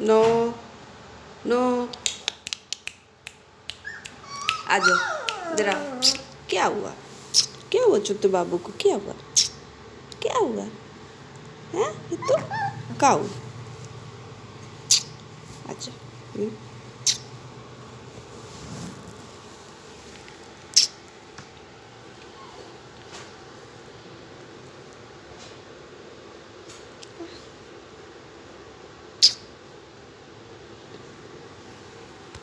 No no, आ जाओ जरा। क्या हुआ, क्या हुआ चुत्तू बाबू को, क्या हुआ, क्या हुआ है? तो काऊ, अच्छा।